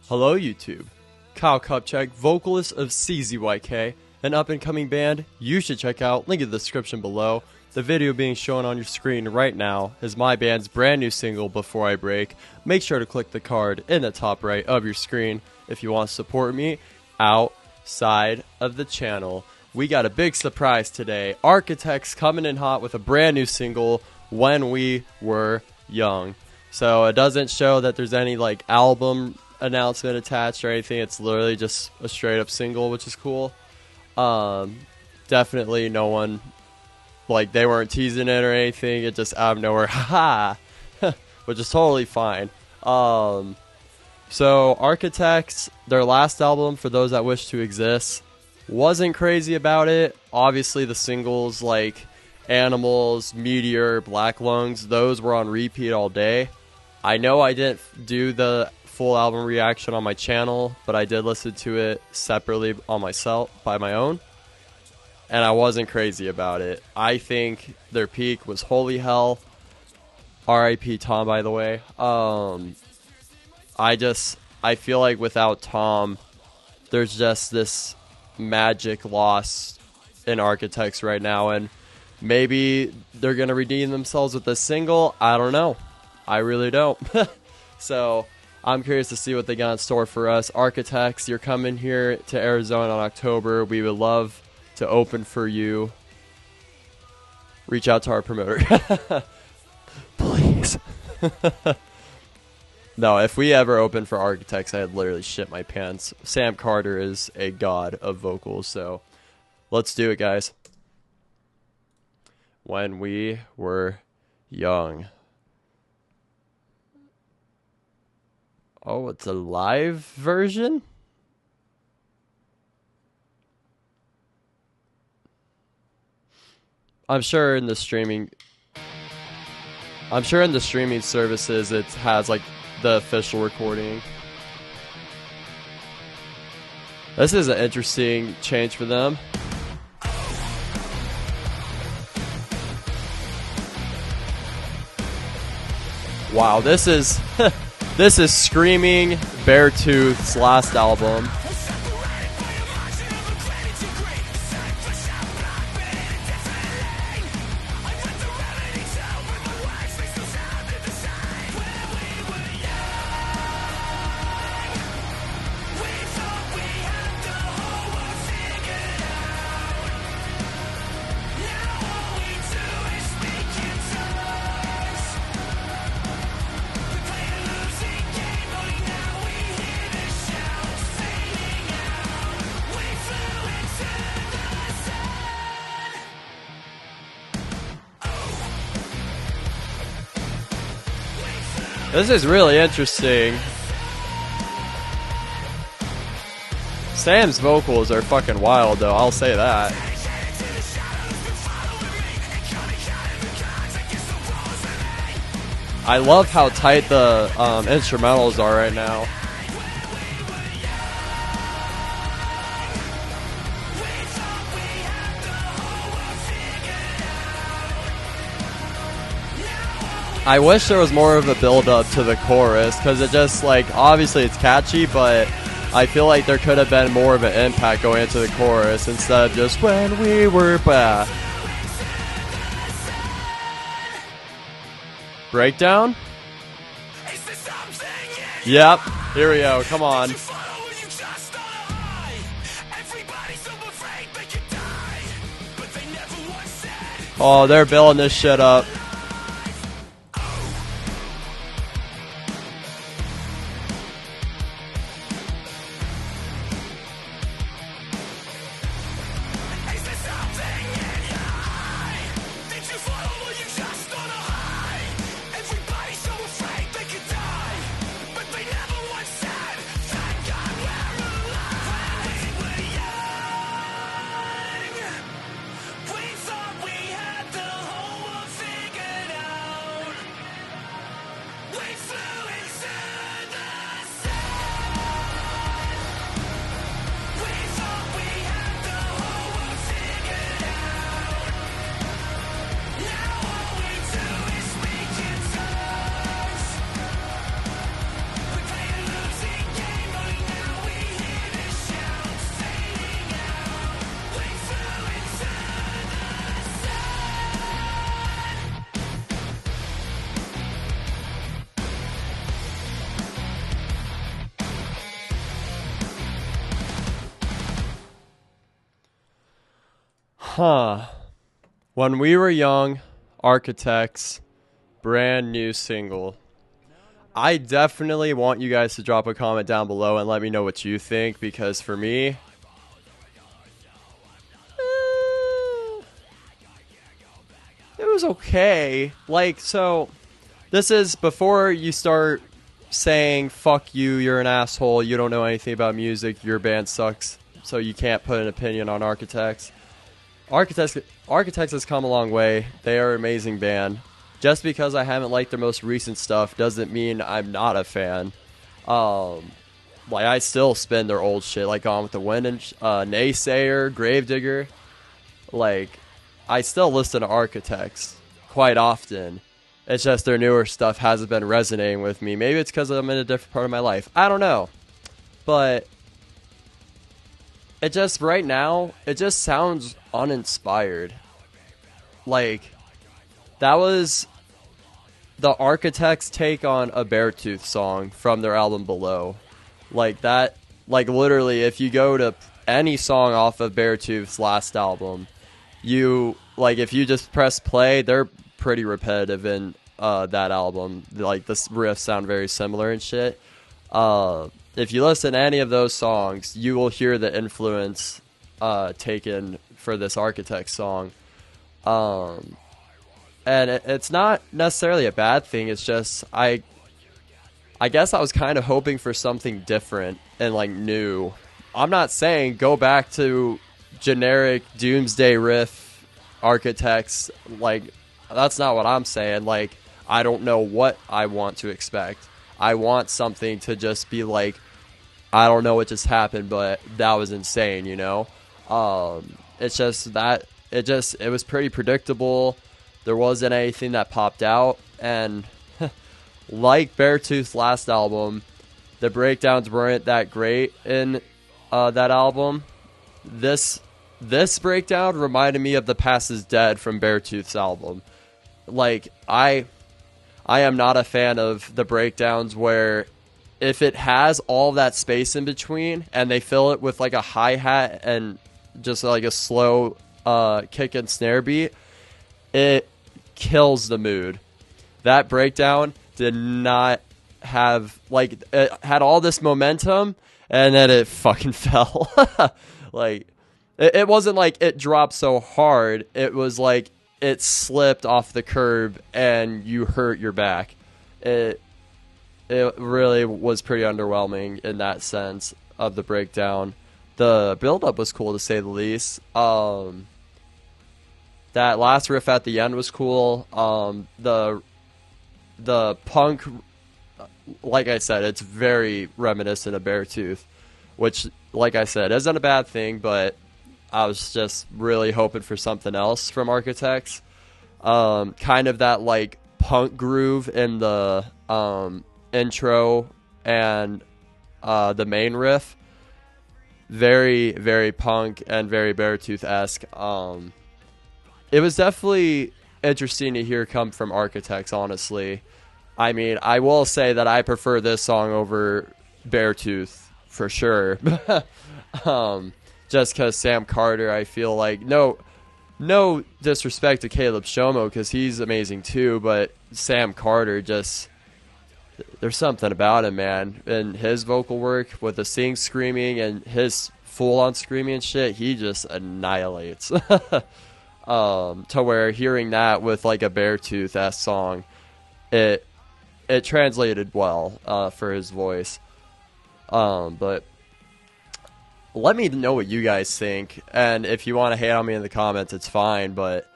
Hello YouTube, Kyle Kupczyk, vocalist of CZYK, an up-and-coming band you should check out, link in the description below. The video being shown on your screen right now is my band's brand new single, Before I Break. Make sure to click the card in the top right of your screen if you want to support me outside of the channel. We got a big surprise today. Architects coming in hot with a brand new single, When We Were Young. So it doesn't show that there's any like album announcement attached or anything. It's literally just a straight up single, which is cool. Definitely no one, like, they weren't teasing it or anything. It just out of nowhere, haha, which is totally fine. So Architects, their last album, For Those That Wish to Exist, wasn't crazy about it. Obviously the singles like Animals, Meteor, Black Lungs, those were on repeat all day. I know I didn't do the full album reaction on my channel, but I did listen to it separately on myself by my own, and I wasn't crazy about it. I think their peak was Holy Hell. R.I.P. Tom, by the way. I feel like without Tom, there's just this magic lost in Architects right now, and maybe they're gonna redeem themselves with this single. I don't know. I really don't. So I'm curious to see what they got in store for us. Architects, you're coming here to Arizona in October. We would love to open for you. Reach out to our promoter. Please. No, if we ever open for Architects, I'd literally shit my pants. Sam Carter is a god of vocals, so let's do it, guys. When We Were Young. Oh, it's a live version? I'm sure in the streaming services it has like the official recording. This is an interesting change for them. Wow, this is this is screaming Beartooth-I's last album. This is really interesting. Sam's vocals are fucking wild, though, I'll say that. I love how tight the instrumentals are right now. I wish there was more of a build-up to the chorus, because it just, like, obviously it's catchy, but I feel like there could have been more of an impact going into the chorus instead of just when we were back. Breakdown? Yep, here we go, come on. Oh, they're building this shit up. When We Were Young, Architects, brand new single. I definitely want you guys to drop a comment down below and let me know what you think, because for me, it was okay. Like, so this is before you start saying fuck you, you're an asshole, you don't know anything about music, your band sucks, so you can't put an opinion on Architects. Architects has come a long way. They are an amazing band. Just because I haven't liked their most recent stuff doesn't mean I'm not a fan. Like, I still spin their old shit, like Gone with the Wind and Naysayer, Gravedigger. Like, I still listen to Architects quite often. It's just their newer stuff hasn't been resonating with me. Maybe it's because I'm in a different part of my life. I don't know. But it just, right now, it just sounds uninspired. Like, that was the Architects' take on a Beartooth song from their album Below. Like, that, like, literally, if you go to any song off of Beartooth's last album, you, like, if you just press play, they're pretty repetitive in that album. Like, the riffs sound very similar and shit. If you listen to any of those songs, you will hear the influence taken for this Architects song. And it's not necessarily a bad thing. It's just, I guess I was kind of hoping for something different and, like, new. I'm not saying go back to generic Doomsday riff Architects. Like, that's not what I'm saying. Like, I don't know what I want to expect. I want something to just be like, I don't know what just happened, but that was insane, you know? It's just that, it was pretty predictable. There wasn't anything that popped out, and like Beartooth's last album, the breakdowns weren't that great in that album. This breakdown reminded me of The Past Is Dead from Beartooth's album. Like, I am not a fan of the breakdowns where if it has all that space in between and they fill it with like a hi-hat and just like a slow kick and snare beat, it kills the mood. That breakdown did not have, like, it had all this momentum and then it fucking fell. Like, it wasn't like it dropped so hard. It was like it slipped off the curb and you hurt your back. It really was pretty underwhelming in that sense of the breakdown. The build-up was cool, to say the least. That last riff at the end was cool. The punk, like I said, it's very reminiscent of Beartooth, which, like I said, isn't a bad thing, but I was just really hoping for something else from Architects. Kind of that, like, punk groove in the intro and the main riff. Very, very punk and very Beartooth-esque. It was definitely interesting to hear come from Architects, honestly. I mean, I will say that I prefer this song over Beartooth, for sure. Just because Sam Carter, I feel like, no disrespect to Caleb Shomo, because he's amazing too, but Sam Carter, just, there's something about him, man. And his vocal work with the sing screaming and his full-on screaming and shit, he just annihilates. To where hearing that with like a Beartooth-esque song, it translated well for his voice. But let me know what you guys think, and if you want to hate on me in the comments, it's fine. But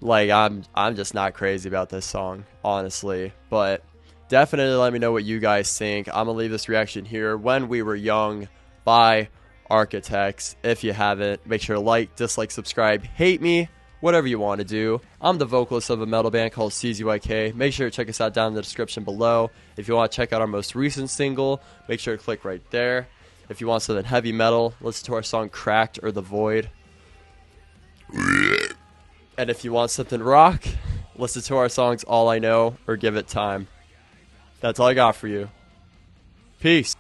like, I'm just not crazy about this song, honestly. But definitely let me know what you guys think. I'm gonna leave this reaction here. When We Were Young by Architects. If you haven't, make sure to like, dislike, subscribe, hate me, whatever you want to do. I'm the vocalist of a metal band called CZYK. Make sure to check us out down in the description below. If you want to check out our most recent single, make sure to click right there. If you want something heavy metal, listen to our song Cracked or The Void. And if you want something rock, listen to our songs All I Know or Give It Time. That's all I got for you. Peace.